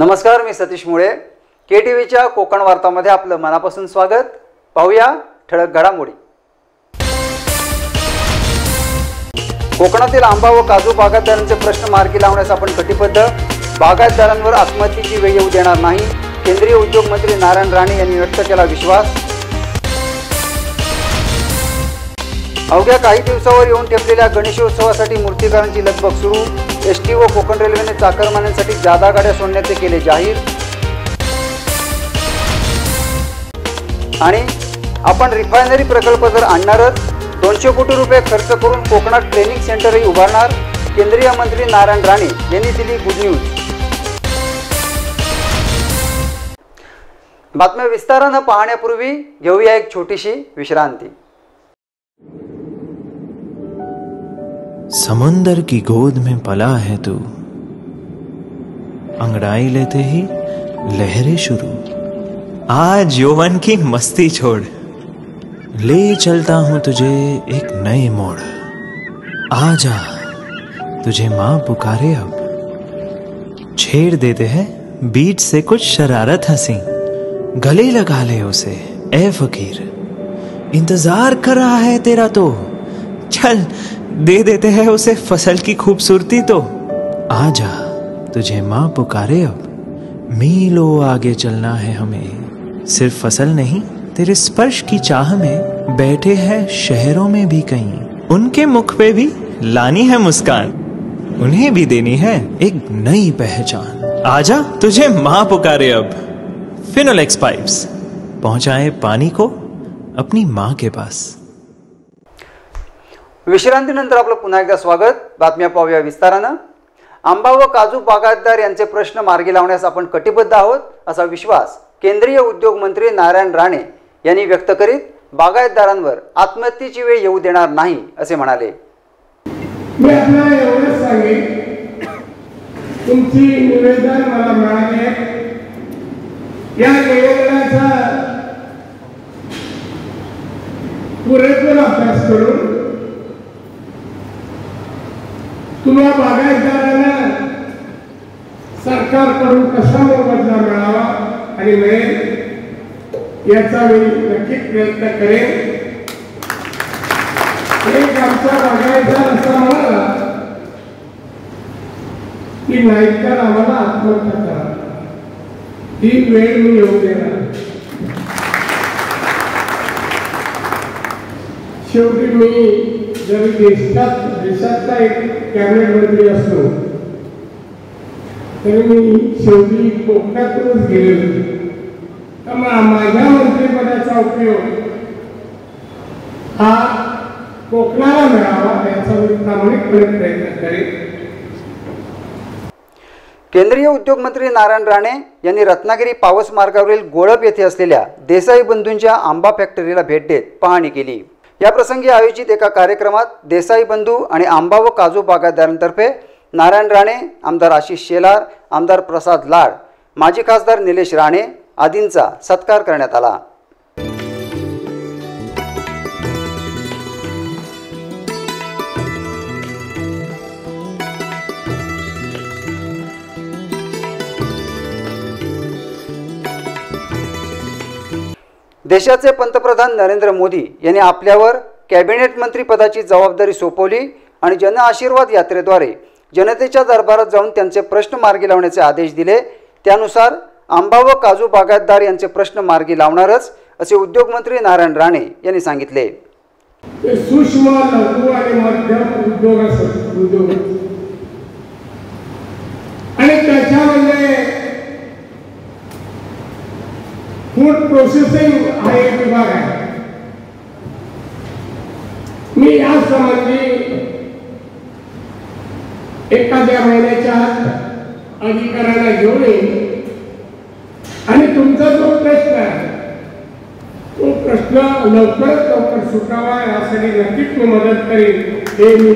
नमस्कार, मी सतीश मुळे. KTVच्या कोकण वार्तामध्ये आपलं मनापासून स्वागत. पाहूया ठळक घडामोडी. कोकणातील आंबा व काजू बागायतदारांचे प्रश्न मार्गी लावण्यास आपण कटिबद्ध. बागायतदारांवर आत्महत्येची वेळ येऊ देणार नाही, केंद्रीय उद्योग मंत्री नारायण राणे यांनी व्यक्त केला विश्वास. अवघ्या काही दिवसावर येऊन ठेपलेल्या गणेशोत्सवासाठी मूर्तिकारांची लगबग सुरू. ST व कोकण रेल्वेने चाकरमान्यांसाठी जादा गाड्या सोडण्याचे केले जाहीर. आणि आपण रिफायनरी प्रकल्प जर आणणारच, 200 कोटी रुपये खर्च करून कोकणात ट्रेनिंग सेंटरही उभारणार, केंद्रीय मंत्री नारायण राणे यांनी दिली गुड न्यूज. बातम्या विस्तारानं पाहण्यापूर्वी घेऊया एक छोटीशी विश्रांती. समुंदर की गोद में पला है तू, अंगड़ाई लेते ही लहरें शुरू. आज यौवन की मस्ती छोड़, ले चलता हूं तुझे एक नए मोड़. आजा तुझे मां पुकारे अब, छेड़ देते हैं बीच से कुछ शरारत हंसी. गले लगा ले उसे ए फकीर, इंतजार कर रहा है तेरा तो. चल दे देते हैं उसे फसल की खूबसूरती तो. आजा तुझे मां पुकारे अब, मीलों आगे चलना है हमें. सिर्फ फसल नहीं, तेरे स्पर्श की चाह में बैठे हैं शहरों में भी कहीं. उनके मुख पे भी लानी है मुस्कान, उन्हें भी देनी है एक नई पहचान. आजा तुझे मां पुकारे अब. फिनोलेक्स पाइप्स पहुंचाए पानी को अपनी मां के पास. विश्रांतीनंतर आपलं पुन्हा एकदा स्वागत. बातम्या पाहूया विस्तारानं. आंबा व काजू बागायतदार यांचे प्रश्न मार्गी लावण्यास आपण कटिबद्ध आहोत, असा विश्वास केंद्रीय उद्योग मंत्री नारायण राणे यांनी व्यक्त करीत बागायतदारांवर आत्महत्येची वेळ येऊ देणार नाही असे म्हणाले. मी आपल्याला एवढंच सांगेन, तुमची निवेदन मला मिळाले. या निवेदनाचा पुरेपूर अभ्यास करून तुम्हा बागायतदारांना सरकारकडून कसा मोबदला मिळावा आणि मिळेल याचा मी नक्कीच प्रयत्न करेन. एक आमचा बागायतदार असा म्हणाला की नाहीतर आम्हाला आत्महत्या करा, ही वेळ मी येऊ देणार. शेवटी मी जरी देशाचा एक कॅबिनेट मंत्री असतो तरी मी शेवटी कोकणातूनच गेलेलो. त्यामुळे माझ्या मंत्रिपदाचा उपयोग हा कोकणाला मिळावा याचा मी प्रामाणिकपणे प्रयत्न करेन. केंद्रीय उद्योग मंत्री नारायण राणे यांनी रत्नागिरी पावस मार्गावरील गोळप येथे असलेल्या देसाई बंधूंच्या आंबा फॅक्टरीला भेट देत पाहणी केली. या प्रसंगी आयोजित एका कार्यक्रमात देसाई बंधू आणि आंबा व काजू बागायतदारांतर्फे नारायण राणे, आमदार आशिष शेलार, आमदार प्रसाद लाड, माजी खासदार निलेश राणे आदींचा सत्कार करण्यात आला. देशाचे पंतप्रधान नरेंद्र मोदी यांनी आपल्यावर कॅबिनेट मंत्रीपदाची जबाबदारी सोपवली आणि जन आशीर्वाद यात्रेद्वारे जनतेच्या दरबारात जाऊन त्यांचे प्रश्न मार्गी लावण्याचे आदेश दिले. त्यानुसार आंबा व काजू बागायतदार यांचे प्रश्न मार्गी लावणारच असे उद्योगमंत्री नारायण राणे यांनी सांगितले. सूक्ष्म लघु आणि मध्यम उद्योग आणि त्याच्यामध्ये फूड प्रोसेसिंग हा एक विभाग आहे. मी या संबंधी एखाद्या महिन्याच्या आत अधिकाऱ्यांना घेऊन येईन आणि तुमचा जो प्रश्न आहे तो प्रश्न लवकरात लवकर सुटावा यासाठी नक्कीच मी मदत करेन, हे मी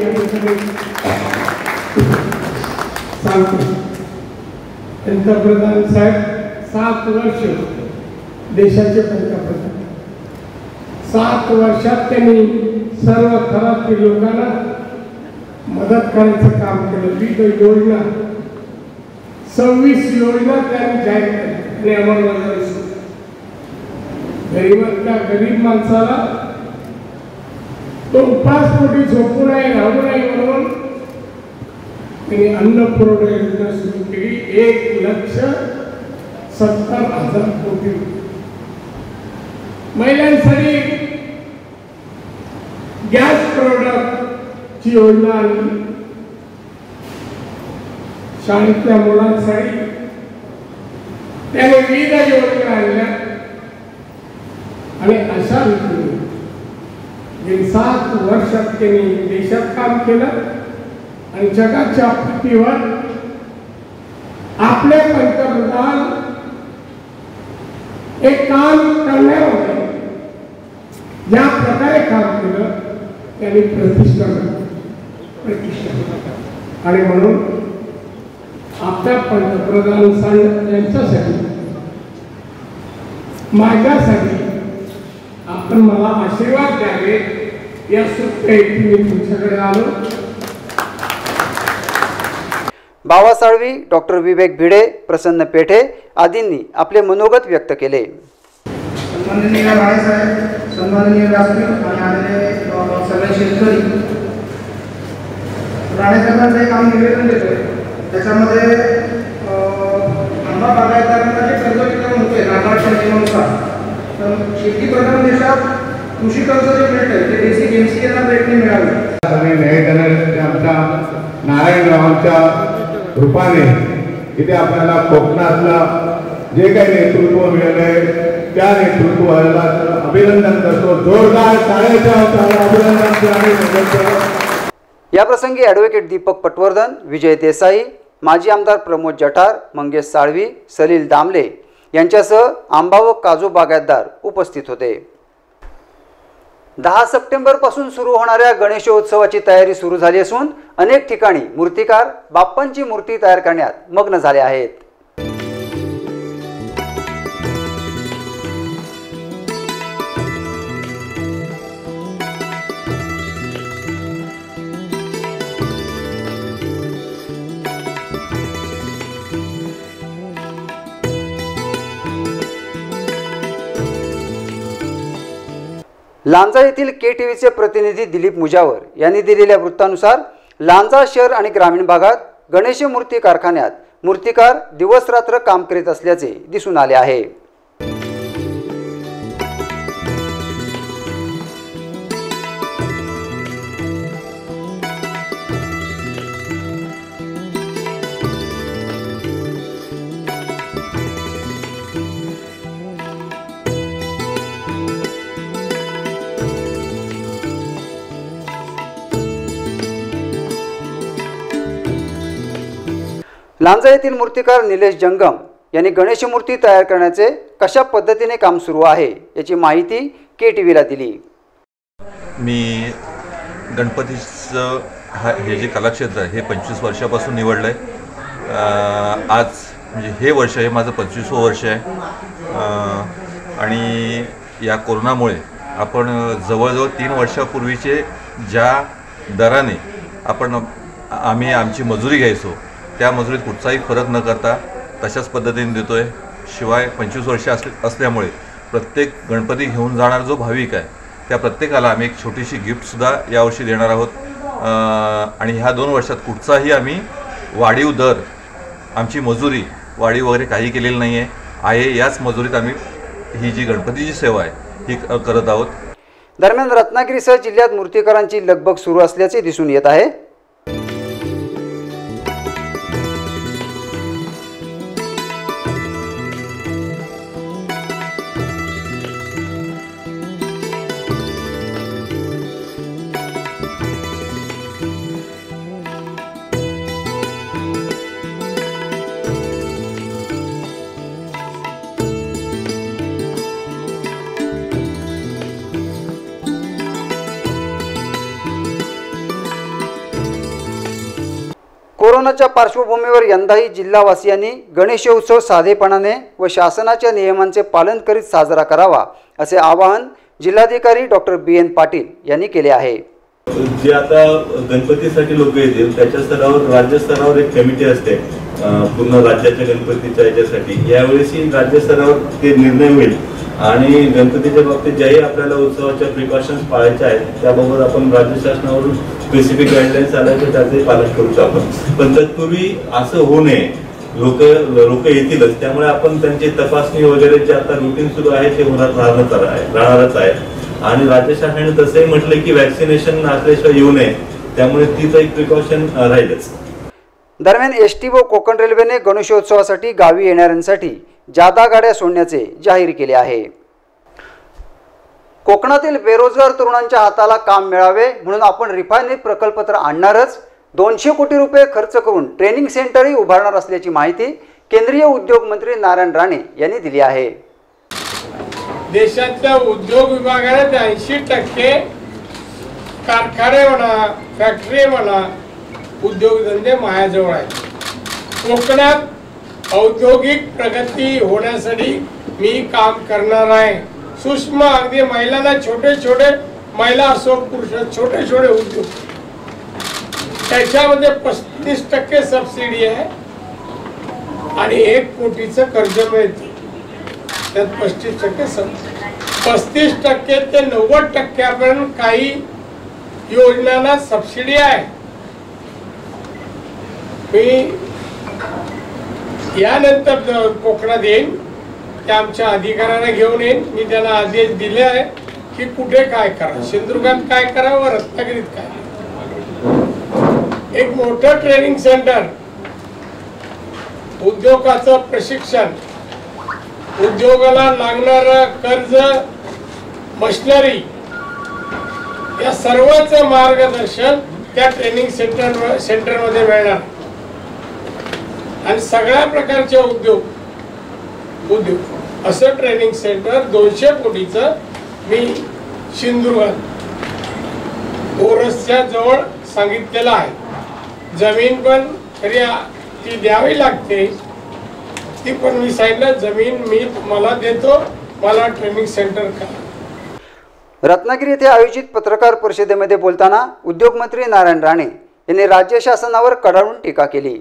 सांगतो. पंतप्रधान साहेब 7 वर्ष देशाचे पंतप्रधान, 7 वर्षात त्यांनी सर्व थरातील लोकांना मदत करायचं काम केलं. विविध योजना 26 योजना त्यांनी जाहीर केल्या आणि अंमलबजावणी सुरू. गरीब माणसाला तो उपासपोटी झोपू नये, राहू नये म्हणून त्यांनी अन्न पुरवठा योजना सुरू केली. 1,70,000 कोटी. महिलांसाठी गॅस प्रोडक्टची योजना आणली. शाळेतल्या मुलांसाठी त्याने विविध योजना आणल्या आणि अशा रीतीने गेली 7 वर्षात त्यांनी देशात काम केलं आणि जगाच्या पाठीवर आपले पंतप्रधान एक काम करण्यामध्ये ज्या प्रकारे काम केलं त्यांनी प्रतिष्ठा आणि म्हणून आपल्या पंतप्रधान यांच्यासाठी माझ्यासाठी आपण मला आशीर्वाद द्यावे या सुट्टे मी तुमच्याकडे आलो. बावा साळवी, डॉक्टर विवेक भिडे, प्रसन्न पेठे आदींनी आपले मनोगत व्यक्त केले. सन्माननीय राणेसाहेब, सन्माननीय व्यासपीठ आणि आलेले सगळे शेतकरी, राणेसाहेबांचं एक आम्ही निवेदन देतोय. त्याच्यामध्ये आंबा बागायतदारांना जे कर्ज वितरण होते नागाच्या नियमानुसार, तर शेती प्रधान देशात कृषी कर्ज जे मिळतं ते बेसिक MCA भेटणे मिळावे. आमच्या नारायणरावांच्या रूपाने इथे आपल्याला कोकणातला जे काही नेतृत्व मिळालंय त्या नेतृत्वाला अभिनंदन करतो. जोरदार टाळ्याच्या अभिनंदन. या प्रसंगी ॲडव्होकेट दीपक पटवर्धन, विजय देसाई, माजी आमदार प्रमोद जठार, मंगेश साळवी, सलील दामले यांच्यासह आंबा व काजू बागायतदार उपस्थित होते. 10 सप्टेंबरपासून सुरू होणाऱ्या गणेशोत्सवाची तयारी सुरू झाली असून अनेक ठिकाणी मूर्तिकार बाप्पांची मूर्ती तयार करण्यात मग्न झाले आहेत. लांजा येथील KTVचे प्रतिनिधी दिलीप मुजावर यांनी दिलेल्या वृत्तानुसार लांजा शहर आणि ग्रामीण भागात गणेश मूर्ती कारखान्यात मूर्तिकार दिवसरात्र काम करीत असल्याचे दिसून आले आहे. लांजा येथील मूर्तिकार निलेश जंगम यांनी गणेश मूर्ती तयार करण्याचे कशा पद्धतीने काम सुरू आहे याची माहिती KTVला दिली. मी गणपतीचं हे जे कलाक्षेत्र आहे हे 25 वर्षापासून निवडलं आहे. आज म्हणजे हे वर्ष हे माझं 25वं वर्ष आहे आणि या कोरोनामुळे आपण जवळजवळ 3 वर्षापूर्वीचे ज्या दराने आम्ही आमची मजुरी घ्यायचो त्या मजुरीत कुठचाही फरक न करता तशाच पद्धतीने देतो आहे. शिवाय 25 वर्ष असल्यामुळे प्रत्येक गणपती घेऊन जाणारा जो भाविक आहे त्या प्रत्येकाला आम्ही एक छोटीशी गिफ्टसुद्धा यावर्षी देणार आहोत. आणि ह्या 2 वर्षात कुठचाही आम्ही वाढीव दर, आमची मजुरी वाढीव वगैरे काही केलेली नाही आहे. याच मजुरीत आम्ही ही जी गणपतीची सेवा आहे ही करत आहोत. दरम्यान रत्नागिरीसह जिल्ह्यात मूर्तिकारांची लगबग सुरू असल्याचे दिसून येत आहे. कोरोनाच्या पार्श्वभूमीवर यंदाही जिल्हावासियांनी गणेशोत्सव साधेपणाने व शासनाच्या नियमांचे पालन करीत साजरा करावा असे आवाहन जिल्हाधिकारी डॉक्टर BN पाटील यांनी केले आहे. जे आता गणपतीसाठी लोक येतील त्याच्या स्तरावर राज्य स्तरावर एक कमिटी असते पूर्ण राज्याच्या गणपतीच्या याच्यासाठी. यावेळेसही राज्य स्तरावर ते निर्णय होईल आणि गणपतीच्या बाबतीत ज्याही आपल्याला उत्सवाच्या प्रिकॉशन्स पाळायचे आहेत त्याबाबत आपण राज्य शासनावरून स्पेसिफिक गाईडलाईन्स आल्या तर त्याचे पालन करू आपण. पण तत्पूर्वी असं होऊ नये, लोक येतीलच, त्यामुळे आपण त्यांची तपासणी वगैरे जे आता रुटीन सुरू आहे ते राहणारच आहे. आणि राज्य शासनाने तसंही म्हटलं की वॅक्सिनेशन असल्याशिवाय येऊ नये, त्यामुळे तीच एक प्रिकॉशन राहीलच. दरम्यान एसटी व कोकण रेल्वेने गणेशोत्सवासाठी गावी येणाऱ्यांसाठी जादा गाड्या सोडण्याचे जाहीर केले आहे. कोकणातील बेरोजगार तरुणांच्या हाताला काम मिळावे म्हणून आपण रिफायनरी प्रकल्प तर आणणारच, 200 कोटी रुपये खर्च करून ट्रेनिंग सेंटरही उभारणार असल्याची माहिती केंद्रीय उद्योग मंत्री नारायण राणे यांनी दिली आहे. देशातल्या उद्योग विभागाने 80% कारखाने म्हणा, फॅक्टरी म्हणा, उद्योगधंदे माझ्याजवळ आहेत. कोकणात औद्योगिक प्रगती होण्यासाठी मी काम करणार आहे. सूक्ष्म अगदी महिलांना छोटे महिला असो पुरुष छोटे उद्योग, त्याच्यामध्ये 35% सबसिडी आहे आणि 1 कोटीचं कर्ज मिळते. त्यात 35% ते 90% काही योजनांना सबसिडी आहे. मी यानंतर कोकणात येईन, ते आमच्या अधिकाऱ्यांना घेऊन येईन. मी त्यांना आदेश दिले आहे की कुठे काय करा, सिंधुदुर्गात काय करावं, रत्नागिरीत काय. एक मोठं ट्रेनिंग सेंटर, उद्योगाचं प्रशिक्षण, उद्योगाला लागणारं कर्ज, मशिनरी या सर्वांचं मार्गदर्शन त्या ट्रेनिंग सेंटरमध्ये मिळणार. आणि सगळ्या प्रकारचे उद्योग असं ट्रेनिंग सेंटर 200 कोटीचं मी सिंधुदुर्गात ओरसच्या जवळ सांगितलेलं आहे. जमीन पण खरी ती द्यावी लागते, ती पण मी सांगितलं जमीन मी तुम्हाला देतो, मला ट्रेनिंग सेंटर करा. रत्नागिरी येथे आयोजित पत्रकार परिषदेमध्ये बोलताना उद्योगमंत्री नारायण राणे यांनी राज्य शासनावर कडाडून टीका केली.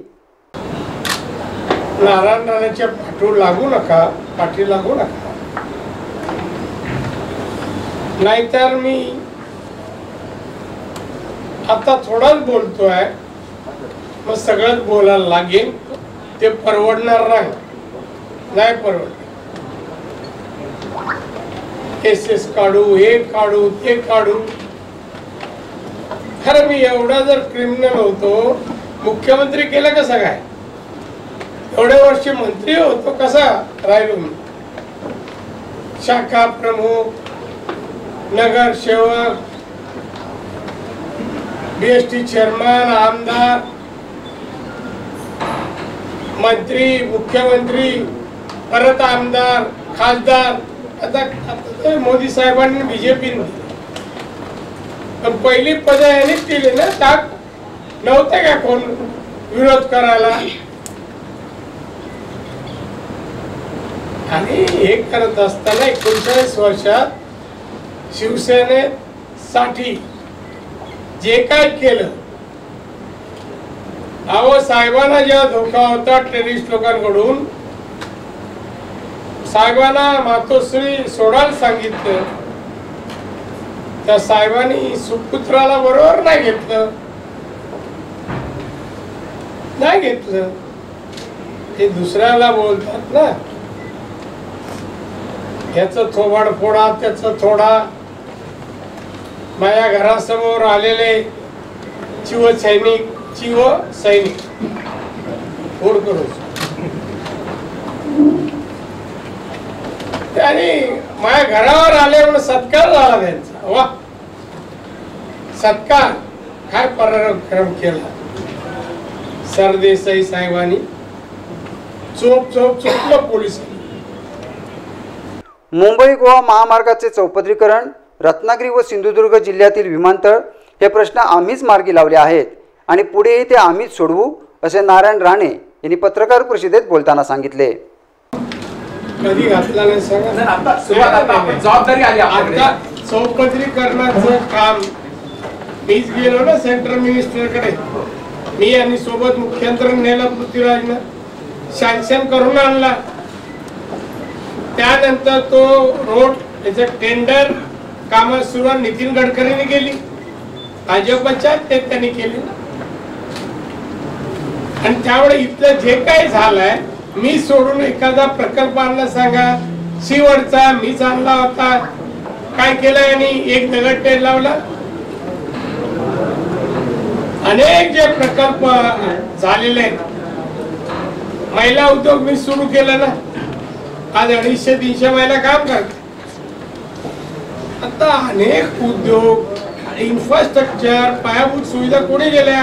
नारायण राणेच्या पाठी लागू नका, नाहीतर मी आता थोडाच बोलतोय, मग सगळंच बोलायला लागेल, ते परवडणार नाही परवडणार. केसेस काढू, हे काढू, ते काढू. खरं मी एवढा जर क्रिमिनल होतो, मुख्यमंत्री केलं कसं काय, एवढे वर्ष मंत्री होतो कसा राहिलो मी. शाखा प्रमुख, नगरसेवक, बीएसटी चेअरमन, आमदार, मंत्री, मुख्यमंत्री, परत आमदार, खासदार. आता मोदी साहेबांनी बीजेपीने पण पहिली पद यांनीच दिली ना. टाक नव्हते का कोण विरोध करायला. आणि हे करत असताना 39 वर्षात शिवसेनेसाठी जे काय केलं, अहो साहेबांना जेव्हा धोका होता टेररिस्ट लोकांकडून, साहेबांना मातोश्री सोडायला सांगितलं, त्या साहेबांनी सुपुत्राला बरोबर नाही घेतलं. ते दुसऱ्याला बोलतात ना, याचं थोबाड फोडा, त्याचं थोडा. माझ्या घरासमोर आलेले शिवसैनिक फोड करू, आणि माझ्या घरावर आले म्हणून सत्कार झाला त्यांचा. वा, सत्कार काय पराक्रम केला सरदेसाई साहेबांनी. चोपलं पोलिसांनी. मुंबई गोवा महामार्गाचे चौपदरीकरण, रत्नागिरी व सिंधुदुर्ग जिल्ह्यातील विमानतळ हे प्रश्न आम्हीच मार्गी लावले आहेत आणि पुढेही ते आम्हीच सोडवू, असे नारायण राणे यांनी पत्रकार परिषदेत बोलताना सांगितले. कधी घातला नाही सांगा. जबाबदारी आली. आता चौपदरीकरणाचं काम मीच गेलो ना सेंट्रल मिनिस्टरकडे, मी आणि सोबत मुख्यमंत्री नेला पृथ्वीराजनं, सँक्शन करून आणला. त्यानंतर तो रोड त्याचं टेंडर कामात सुरुवात नितीन गडकरीने केली, भाजपच्या ते त्यांनी केली. आणि त्यामुळे इथलं जे काही झालंय, मी सोडून एखादा प्रकल्प आणला सांगा, शिवडचा मीच आणला होता, काय केलं आणि एक दगड टेन लावला. अनेक जे प्रकल्प झालेले आहेत, महिला उद्योग मी सुरू केलं ना, आज 250-300 महिला काम करतात. आता अनेक उद्योग, इन्फ्रास्ट्रक्चर, पायाभूत सुविधा कोणी गेल्या?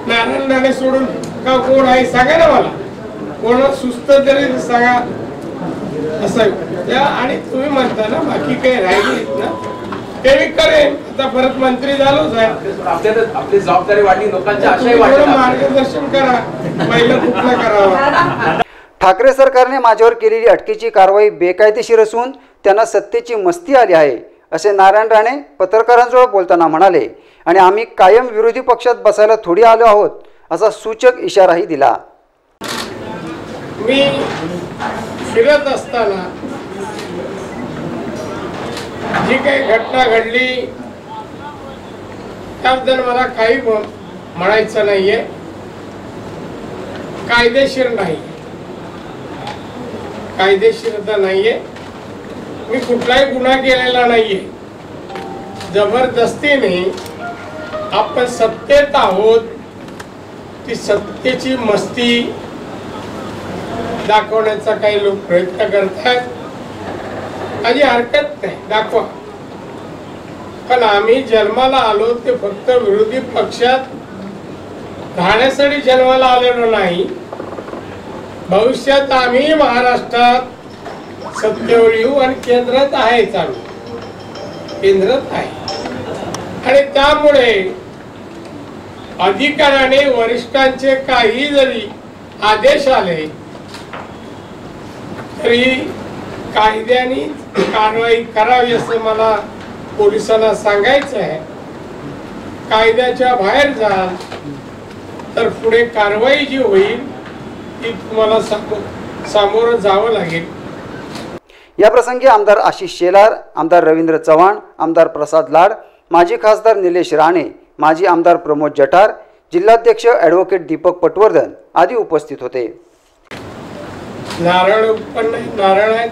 नारायण राणे सोडून का कोण आहे सांगा ना मला, कोण सुस्त तरी सांगा. असं आणि तुम्ही म्हणता ना बाकी काही राहिली ना, ते मी करेन. आता परत मंत्री झालोच आहे, आपली जबाबदारी वाढली, लोकांच्या आशय वाढल्या. मार्गदर्शन करा, पहिलं कुठलं करावं. ठाकरे सरकारने माझ्यावर केलेली अटकेची कारवाई बेकायदेशीर असून त्यांना सत्तेची मस्ती आली आहे, असे नारायण राणे पत्रकारांजवळ बोलताना म्हणाले. आणि आम्ही कायम विरोधी पक्षात बसायला थोडी आलो आहोत, असा सूचक इशाराही दिला. मी फिरत असताना जी काही घटना घडली त्याबद्दल मला काही म्हणायचं नाहीये. कायदेशीर नाही, कायदेशीरता नाहीये. मी कुठलाही गुन्हा केलेला नाहीये. जबरदस्तीने आपण सत्तेत आहोत, ती सत्तेची मस्ती दाखवण्याचा काही लोक प्रयत्न करतात. माझी हरकत नाही, दाखवा. पण आम्ही जन्माला आलो ते फक्त विरोधी पक्षात राहण्यासाठी जन्माला आलेलो नाही. भविष्यात आम्ही महाराष्ट्रात सत्तेवर येऊ आणि केंद्रात आहेच, आम्ही केंद्रात आहे. आणि त्यामुळे अधिकाऱ्याने वरिष्ठांचे काही जरी आदेश आले तरी कायद्याने कारवाई करावी असं मला पोलिसांना सांगायचं आहे. कायद्याच्या बाहेर जाल तर पुढे कारवाई जी होईल ती तुम्हाला सामोरं जावं लागेल. या प्रसंगी आमदार आशिष शेलार, आमदार रवींद्र चव्हाण, आमदार प्रसाद लाड, माजी खासदार निलेश राणे, माजी आमदार प्रमोद जठार, जिल्हाध्यक्ष ॲडव्होकेट दीपक पटवर्धन आदी उपस्थित होते. नारळ उत्पन्न, नारळ आहेत,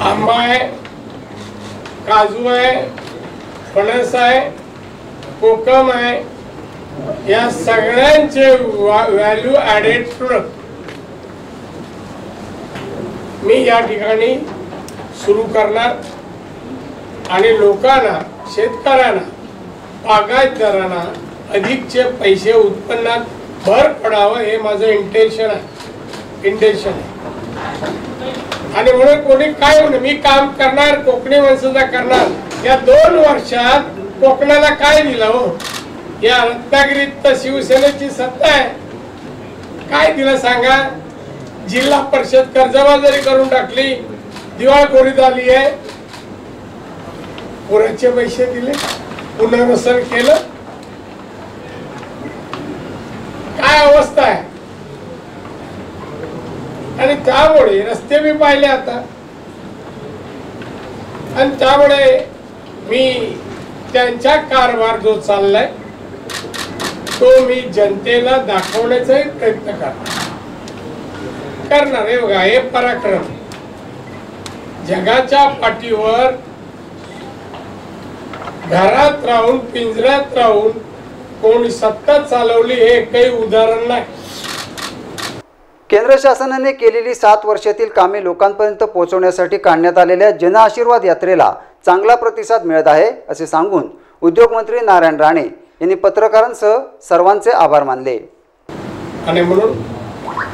आंबा आहे, काजू आहे, फणस आहे, कोकम आहे, या सगळ्यांचे व्हॅल्यू ॲडेड प्रोडक्ट मी या ठिकाणी सुरू करणार आणि लोकांना, शेतकऱ्यांना, बागायतदारांना अधिकचे पैसे उत्पन्नात भर पडावं हे माझं इंटेन्शन आहे. आणि म्हणून कोणी काय म्हणून मी काम करणार, कोकणी माणसाचा करणार. या 2 वर्षात कोकणाला काय दिलं हो? या रत्नागिरीत तर शिवसेनेची सत्ता आहे, काय दिलं सांगा? जिल्हा परिषद कर्जबाजारी करून टाकली, दिवाळखोरी झाली आहे, पुराचे पैसे दिले, पुनर्वसन केलं, काय अवस्था आहे. आणि त्यामुळे रस्ते मी पाहिले आता. आणि त्यामुळे मी त्यांचा कारभार जो चाललाय तो मी जनतेला दाखवण्याचाही प्रयत्न करणार. हे बघा, हे पराक्रम जगाच्या पाठीवर घरात राहून, पिंजऱ्यात राहून कोणी सत्ता चालवली हे काही उदाहरण नाही. केंद्र शासनाने केलेली 7 वर्षातील कामे लोकांपर्यंत पोहोचवण्यासाठी काढण्यात आलेल्या जनआशीर्वाद यात्रेला चांगला प्रतिसाद मिळत आहे, असे सांगून उद्योगमंत्री नारायण राणे यांनी पत्रकारांसह सर्वांचे आभार मानले. आणि म्हणून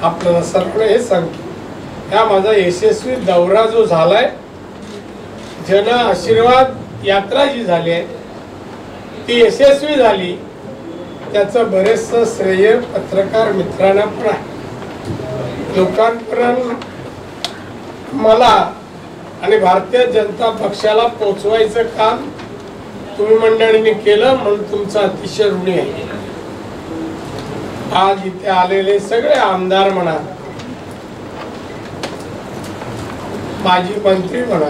आपल्याला सर्वांना हे सांगतो, हा माझा यशस्वी दौरा जो झालाय, जन आशीर्वाद यात्रा जी झाली आहे ती यशस्वी झाली, त्याचं बरेचसं श्रेय पत्रकार मित्रांना पण आहे. लोकांपर्यंत मला आणि भारतीय जनता पक्षाला पोचवायचं काम तुम्ही मंडळीने केलं म्हणून तुमचा अतिशय ऋणी आहे. आज इथे आलेले सगळे आमदार म्हणा, माजी मंत्री म्हणा,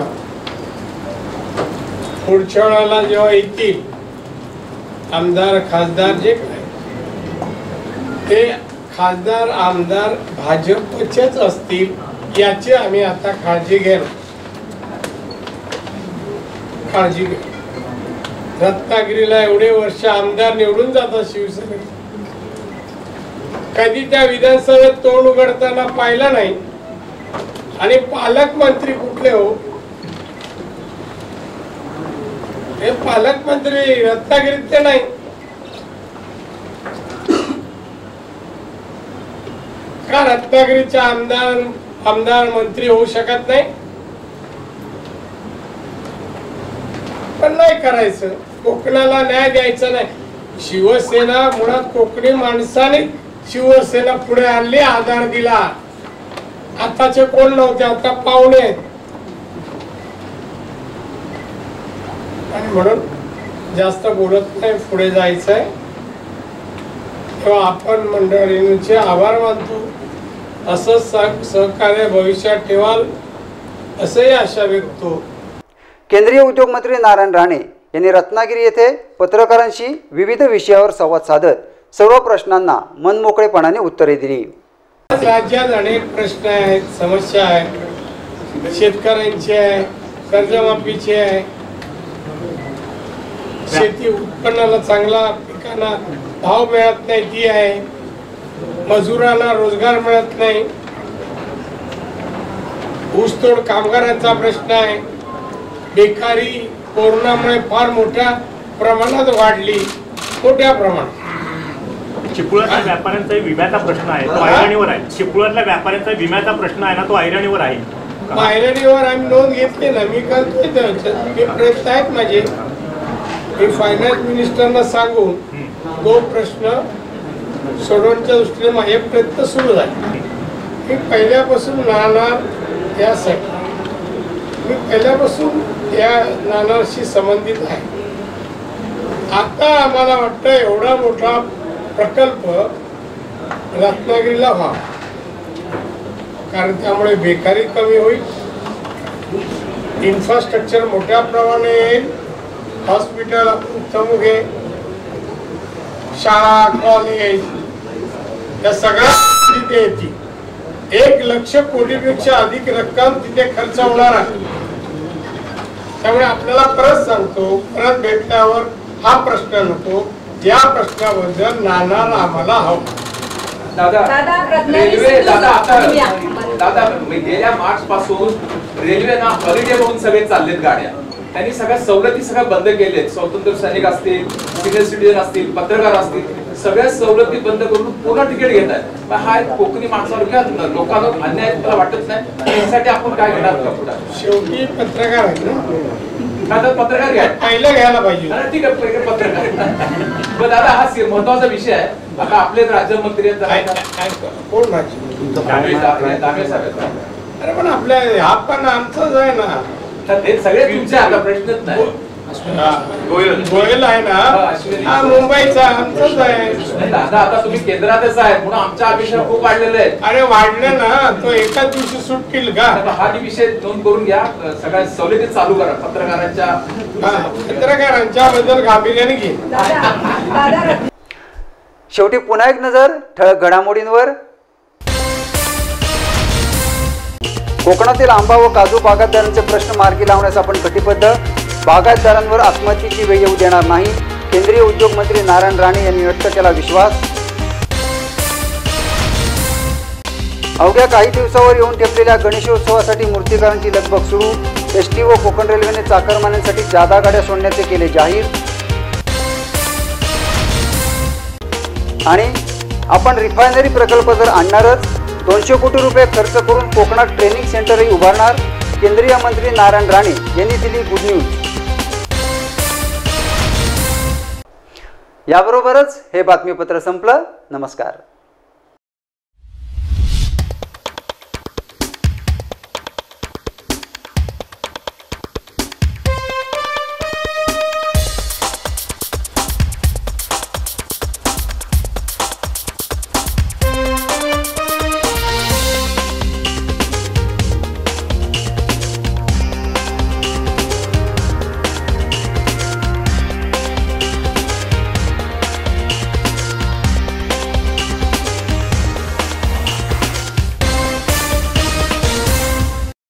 पुढच्या वेळेला जेव्हा येतील आमदार खासदार जे काय ते खासदार आमदार भाजपचेच असतील याची आम्ही आता काळजी घेणार. काळजी घे. रत्नागिरीला एवढे वर्ष आमदार निवडून जातात शिवसेनेचे, कधी त्या विधानसभेत तोंड उघडताना पाहिलं नाही. आणि पालकमंत्री कुठले हो? हे पालकमंत्री रत्नागिरीत ते नाही का? रत्नागिरीचा आमदार मंत्री होऊ शकत नाही? पण नाही करायचं, कोकणाला न्याय द्यायचा नाही. शिवसेना मुळात कोकणी माणसाने शिवसेना पुढे आणली, आधार दिला. आताचे कोण नव्हते, आता पाहुणे आहेत. आणि म्हणून जास्त बोलत नाही, पुढे जायचंय. तेव्हा आपण मंडळींचे आभार मानतो. असं सहकार्य भविष्यात ठेवाल असंही आशा व्यक्त. केंद्रीय उद्योग मंत्री नारायण राणे यांनी रत्नागिरी येथे पत्रकारांशी विविध विषयावर संवाद साधत सर्व प्रश्नांना मनमोकळेपणाने उत्तरे दिली. राज्यात अनेक प्रश्न आहेत, समस्या आहेत. शेतकऱ्यांची आहे, कर्जमाफीची आहे, शेती उत्पन्नाला चांगला पिकांना भाव मिळत नाही ती आहे, मजुरांना रोजगार मिळत नाही, ऊसतोड कामगारांचा प्रश्न आहे, बेकारी कोरोनामुळे फार मोठ्या प्रमाणात वाढली, मोठ्या प्रमाणात. चिपळूणच्या व्यापाऱ्यांचा विम्याचा प्रश्न आहे, तो ऐरणीवर आहे. चिपळूणच्या व्यापाऱ्यांचा विम्याचा प्रश्न आहे ना, तो ऐरणीवर आहे. ऐरणीवर आम्ही नोंद घेतली ना, मी करतोय, प्रयत्न आहेत माझे. मी फायनान्स मिनिस्टरना सांगून तो प्रश्न सोडवण्याच्या दृष्टीने माझे प्रयत्न सुरू झाले. मी पहिल्यापासून नाणार यासाठी मी पहिल्यापासून या नाणारशी संबंधित आहे. आता आम्हाला वाटतं एवढा मोठा प्रकल्प रत्नागिरीला व्हावा, कारण त्यामुळे बेकारी कमी होईल, इन्फ्रास्ट्रक्चर मोठ्या प्रमाणे येईल, हॉस्पिटल उत्तम होईल, शाळा कॉलेज या सगळ्या तिथे येतील. 1,00,000 कोटीपेक्षा अधिक रक्कम तिथे खर्च होणार आहे. त्यामुळे आपल्याला परत सांगतो, परत भेटल्यावर हा प्रश्न नको, या प्रश्नाबद्दल नाणार आम्हाला हवं. रेल्वे दादा गेल्या मार्च पासून रेल्वे ना हॉलिडे म्हणून सगळे चाललेत गाड्या. त्यांनी सगळ्या सवलती सगळ्या बंद केलेत. स्वातंत्र्य सैनिक असतील, सिनियर सिटीजन असतील, पत्रकार असतील, सगळ्या सवलती बंद करून पुन्हा तिकीट घेत आहेत. हा कोकणी माणसावर किंवा लोकांना अन्याय मला वाटत नाही. त्यासाठी आपण काय घेणार का पुढे? शेवटी पत्रकार आहेत ना, आता पत्रकार घ्या, पहिलं घ्यायला पाहिजे. ठीक आहे, पत्रकार. पण दादा हा महत्वाचा विषय आहे. आता आपले राज्यमंत्री कोण राज्य? अरे पण आपल्या हा पण आमचाच आहे ना, ते सगळे तुमचे आता प्रश्नच नाही. गोयल आहे ना, हा मुंबईचा आमचाच आहे. दादा आता तुम्ही केंद्रातच आहे म्हणून आमच्या अपेक्षा खूप वाढलेले आहेत. अरे वाढले ना, तो एकाच दिवशी सुटतील का? हा विषय नोंद करून घ्या. सगळ्या सवलती चालू करा पत्रकारांच्या बद्दल गांभीर्याने घे. शेवटी पुन्हा एक नजर ठळक घडामोडींवर. कोकणातील आंबा व काजू बागायतदारांचे प्रश्न मार्गी लावण्यास आपण कटिबद्ध. बागायतदारांवर आत्महत्येची वेळ येऊ देणार नाही. केंद्रीय उद्योग मंत्री नारायण राणे यांनी व्यक्त केला विश्वास. अवघ्या काही दिवसावर येऊन ठेपलेल्या गणेशोत्सवासाठी मूर्तिकारांची लगबग सुरू. एसटी व कोकण रेल्वेने चाकरमान्यांसाठी जादा गाड्या सोडण्याचे केले जाहीर. आणि आपण रिफायनरी प्रकल्प जर आणणारच, 200 कोटी रुपये खर्च करून कोकणात ट्रेनिंग सेंटरही उभारणार. केंद्रीय मंत्री नारायण राणे यांनी दिली गुड न्यूज. याबरोबरच हे बातमीपत्र संपलं. नमस्कार.